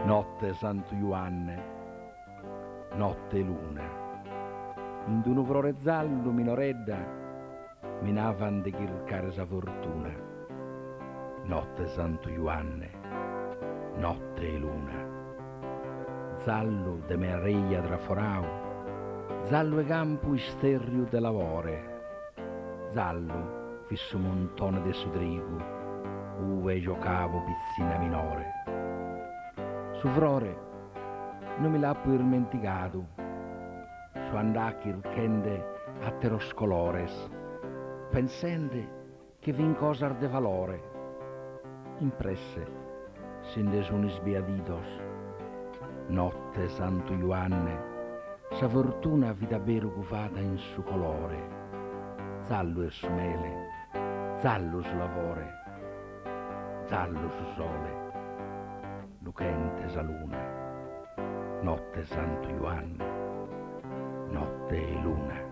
Notte Santo Ioanne, notte luna, in un uvrore zallo minoredda, minavan de chircare sa fortuna. Notte Santo Ioanne, notte luna, zallo de mea reglia traforau, zallo e campo isterriu de lavore, zallo fissu montone de su trigu, uve giocavo pizzina minore. Su frore non mi l'ha più dimenticato, su andacchi il kende a teros colores, pensende che vin cosa de valore, impresse sin de sunis beaditos. Notte Santo Ioanne, sa fortuna vita vero cufata in su colore, zallo e su mele, zallo su lavore, zallo su sole, lucente sa luna. Notte Santo Ioanne, notte luna.